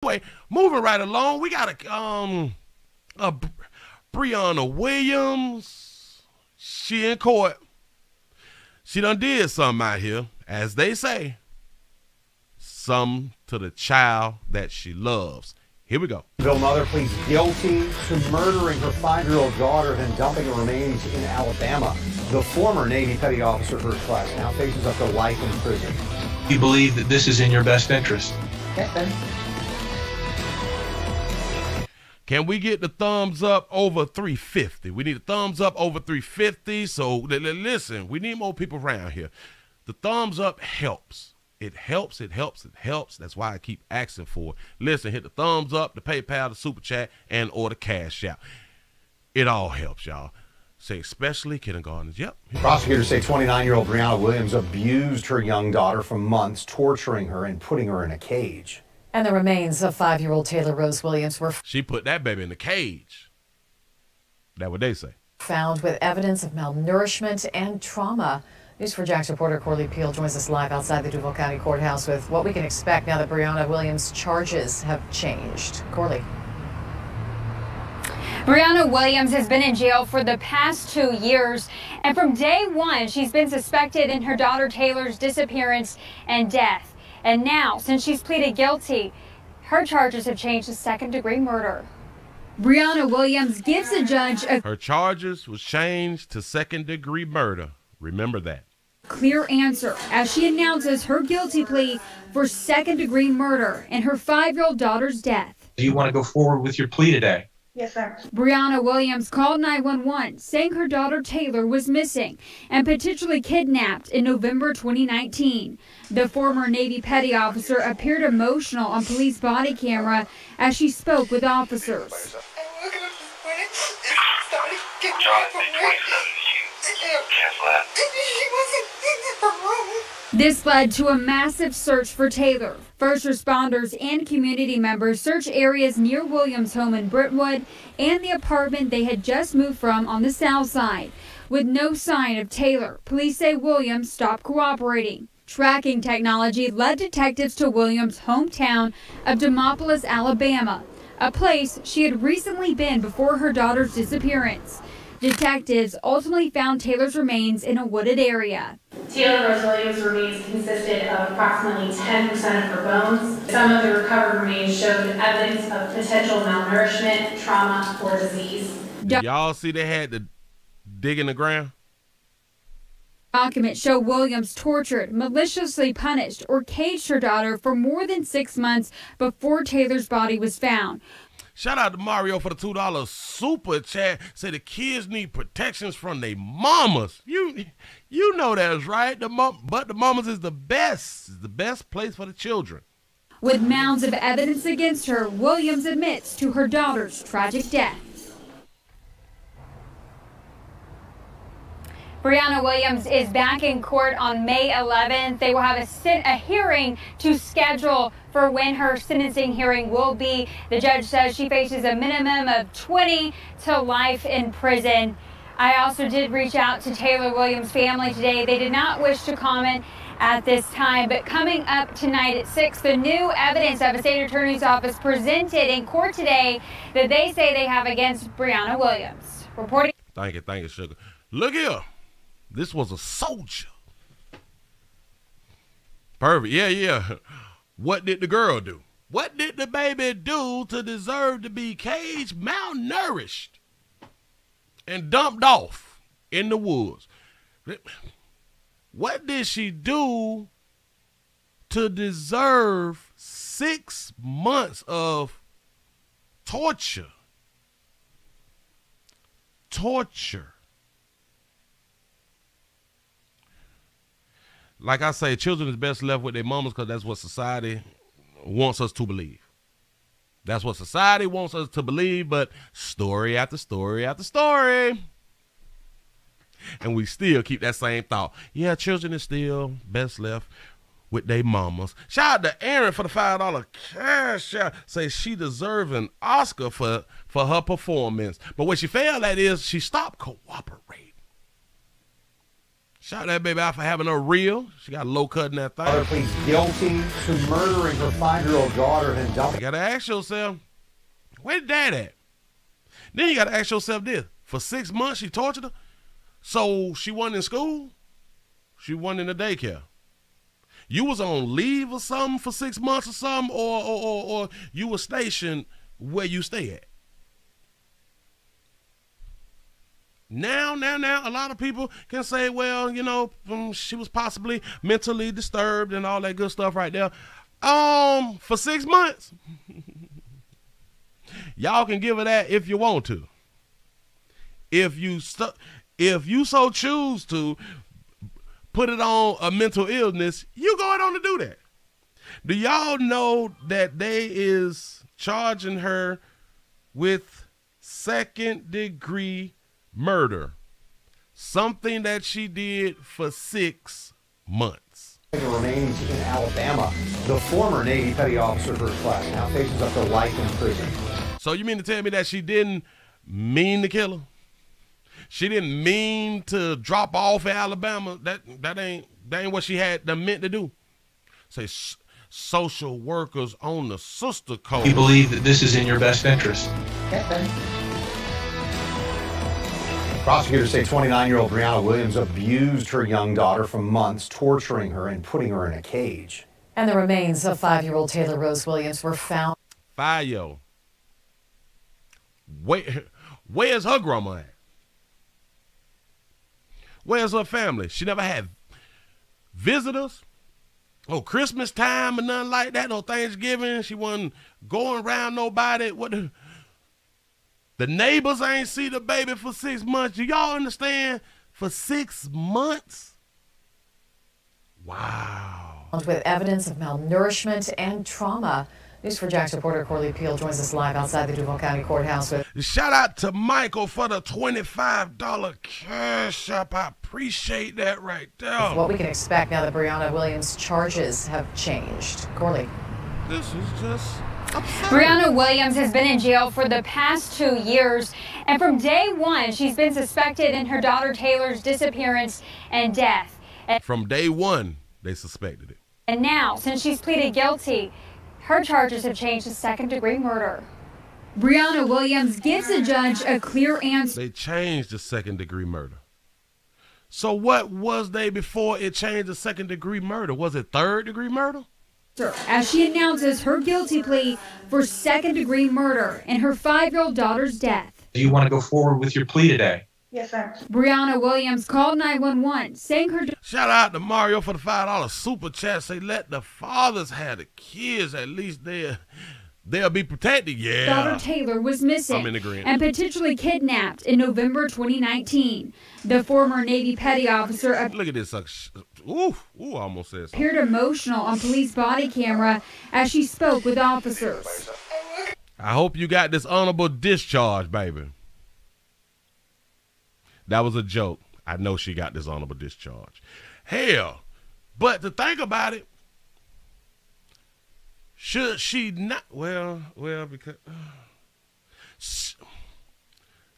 Anyway, moving right along, we got a Brianna Williams. She in court. She done did something out here, as they say, something to the child that she loves. Here we go. Bill mother pleads guilty to murdering her 5-year-old daughter, then dumping her remains in Alabama. The former Navy petty officer first class now faces up to life in prison. You believe that this is in your best interest? Okay, then. Can we get the thumbs up over 350? We need a thumbs up over 350. So listen, we need more people around here. The thumbs up helps. It helps, it helps, it helps. That's why I keep asking for it. Listen, hit the thumbs up, the PayPal, the Super Chat, and or the Cash App. It all helps, y'all. Say especially kindergartners. Yep. Prosecutors say 29-year-old Brianna Williams abused her young daughter for months, torturing her and putting her in a cage. And the remains of 5-year-old Taylor Rose Williams were She put that baby in the cage. That's what they say. Found with evidence of malnourishment and trauma. News4Jax reporter Corley Peel joins us live outside the Duval County Courthouse with what we can expect now that Brianna Williams' charges have changed. Corley. Brianna Williams has been in jail for the past 2 years, and from day one, she's been suspected in her daughter Taylor's disappearance and death. And now, since she's pleaded guilty, her charges have changed to second-degree murder. Brianna Williams gives the judge a Her charges was changed to second-degree murder. Remember that. clear answer as she announces her guilty plea for second-degree murder in her 5-year-old daughter's death. Do you want to go forward with your plea today? Yes, sir. Brianna Williams called 911 saying her daughter Taylor was missing and potentially kidnapped in November 2019. The former Navy petty officer appeared emotional on police body camera as she spoke with officers. This led to a massive search for Taylor. First responders and community members searched areas near Williams' home in Brentwood and the apartment they had just moved from on the south side. With no sign of Taylor, police say Williams stopped cooperating. Tracking technology led detectives to Williams' hometown of Demopolis, Alabama, a place she had recently been before her daughter's disappearance. Detectives ultimately found Taylor's remains in a wooded area. Taylor Rose Williams' remains consisted of approximately 10% of her bones. Some of the recovered remains showed evidence of potential malnourishment, trauma, or disease. Y'all see they had to dig in the ground? Documents show Williams tortured, maliciously punished, or caged her daughter for more than 6 months before Taylor's body was found. Shout out to Mario for the $2 super chat. Say the kids need protections from their mamas. You know that's right. But the mamas is the best. It's the best place for the children. With mounds of evidence against her, Williams admits to her daughter's tragic death. Brianna Williams is back in court on May 11th. They will have a hearing to schedule for when her sentencing hearing will be. The judge says she faces a minimum of 20 to life in prison. I also did reach out to Taylor Williams' family today. They did not wish to comment at this time, but coming up tonight at 6, the new evidence of a state attorney's office presented in court today that they say they have against Brianna Williams. Reporting. Thank you, sugar. Look here. This was a soldier. Perfect. Yeah. What did the girl do? What did the baby do to deserve to be caged, malnourished, and dumped off in the woods? What did she do to deserve 6 months of torture? Like I say, children is best left with their mamas because that's what society wants us to believe. That's what society wants us to believe, but story after story after story. And we still keep that same thought. Yeah, children is still best left with their mamas. Shout out to Aaron for the $5 cash out. Say she deserves an Oscar for her performance. But what she failed at is she stopped cooperating. Shout that baby out for having her real. She got a low cut in that thing. Mother pleads guilty to murdering her 5-year-old daughter, then dumping. You gotta ask yourself, where dad at? Then you gotta ask yourself this. For 6 months she tortured her? So she wasn't in school? She wasn't in the daycare? You was on leave or something for 6 months or something, or you were stationed where you stay at? Now, a lot of people can say, well, you know, she was possibly mentally disturbed and all that good stuff right there. For 6 months. Y'all can give her that if you want to. If you so choose to put it on a mental illness, you going on to do that. Do y'all know that they is charging her with 2nd-degree murder, something that she did for 6 months. Remains in Alabama. The former Navy petty officer of her class now faces up to life in prison. So you mean to tell me that she didn't mean to kill her? She didn't mean to drop off at Alabama? That ain't what she had meant to do. Say social workers on the sister code. We believe that this is in your best interest. Prosecutors say 29-year-old Brianna Williams abused her young daughter for months, torturing her and putting her in a cage. And the remains of 5-year-old Taylor Rose Williams were found. 5-year-old. Where's her grandma at? Where's her family? She never had visitors? Oh, Christmas time or nothing like that? No Thanksgiving? She wasn't going around nobody? What the neighbors ain't see the baby for 6 months. Do y'all understand? For 6 months? Wow. With evidence of malnourishment and trauma. News4Jax reporter Corley Peel joins us live outside the Duval County Courthouse with. Shout out to Michael for the $25 cash up. I appreciate that right there. What we can expect now that Brianna Williams' charges have changed. Corley. This is just absurd. Brianna Williams has been in jail for the past 2 years, and from day one, she's been suspected in her daughter Taylor's disappearance and death. From day one, they suspected it. And now, since she's pleaded guilty, her charges have changed to 2nd-degree murder. Brianna Williams gives the judge a clear answer. They changed to 2nd-degree murder. So what was they before it changed to 2nd-degree murder? Was it 3rd-degree murder? As she announces her guilty plea for 2nd-degree murder in her 5-year-old daughter's death. Do you want to go forward with your plea today? Yes, sir. Brianna Williams called 911, saying her. Shout out to Mario for the $5 super chat. Say let the fathers have the kids. At least they'll be protected. Yeah. Daughter Taylor was missing I'm in agreement. and potentially kidnapped in November 2019. The former Navy petty officer Look at this. Ooh, I almost said something. appeared emotional on police body camera as she spoke with officers. I hope you got this honorable discharge, baby. That was a joke. I know she got this honorable discharge. Hell, but to think about it, should she not? Well, because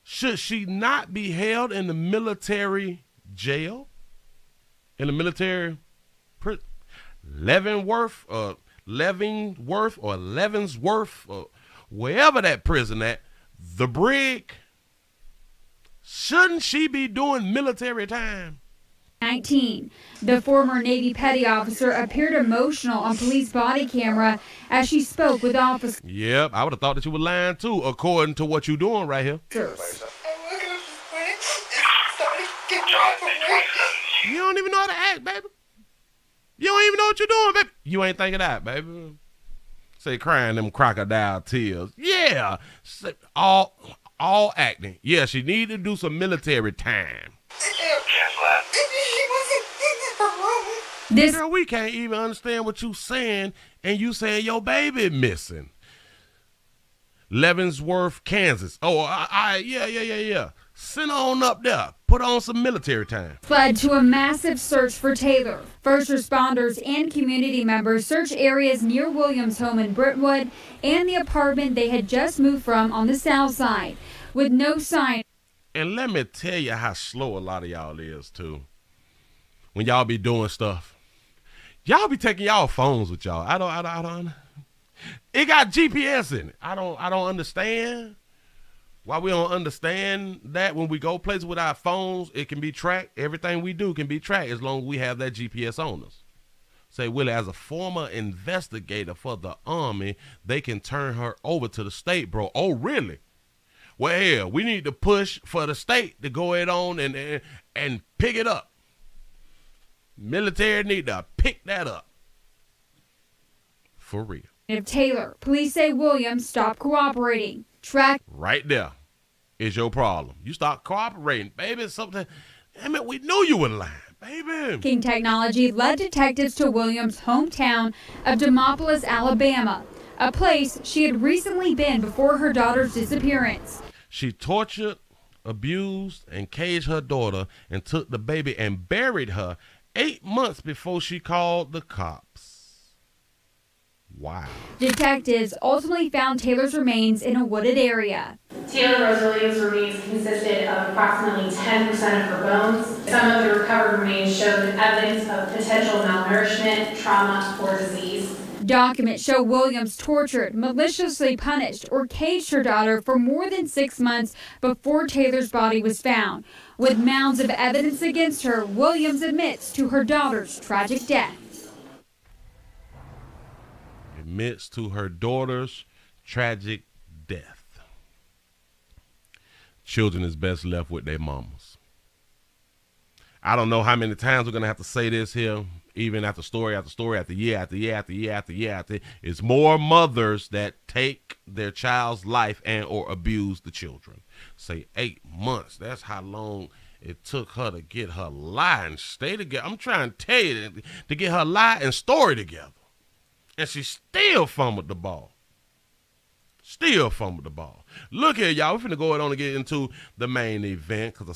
should she not be held in the military jail? In the military Leavenworth or Leavenworth or wherever that prison at, the Brig. Shouldn't she be doing military time? 19. The former Navy petty officer appeared emotional on police body camera as she spoke with officers. Yep, I would have thought that you were lying too, according to what you're doing right here. You don't even know how to act, baby. You don't even know what you're doing, baby. You ain't thinking that, baby. Say crying them crocodile tears. Yeah, all acting. Yeah, she need to do some military time. Girl, we can't even understand what you saying, and you saying your baby missing. Leavenworth, Kansas. Oh, yeah. Send on up there. Put on some military time. Led to a massive search for Taylor. First responders and community members searched areas near Williams' home in Brentwood and the apartment they had just moved from on the south side, with no sign. And let me tell you how slow a lot of y'all is, too. when y'all be doing stuff. Y'all be taking y'all phones with y'all. I don't. It got GPS in it. I don't understand why we don't understand that when we go places with our phones, it can be tracked. Everything we do can be tracked as long as we have that GPS on us. Say, Willie, as a former investigator for the Army, they can turn her over to the state, bro. Oh, really? Well, hell, we need to push for the state to go ahead on and pick it up. Military need to pick that up. For real. Of Taylor, police say Williams stopped cooperating. Right there is your problem. You start cooperating, baby. Something. I mean, we knew you were lying, baby. King Technology led detectives to Williams' hometown of Demopolis, Alabama, a place she had recently been before her daughter's disappearance. She tortured, abused, and caged her daughter and took the baby and buried her 8 months before she called the cops. Wow. Detectives ultimately found Taylor's remains in a wooded area. Taylor Rose Williams' remains consisted of approximately 10% of her bones. Some of the recovered remains showed evidence of potential malnourishment, trauma, or disease. Documents show Williams tortured, maliciously punished, or caged her daughter for more than 6 months before Taylor's body was found. With mounds of evidence against her, Williams admits to her daughter's tragic death. Admits to her daughter's tragic death. Children is best left with their mamas. I don't know how many times we're going to have to say this here, even after story after story, after year after year after year after year after. It's more mothers that take their child's life and or abuse the children. Say 8 months. That's how long it took her to get her lie and stay together. I'm trying to tell you, to get her lie and story together. And she still fumbled the ball. Still fumbled the ball. Look here, y'all. We're finna go on and get into the main event because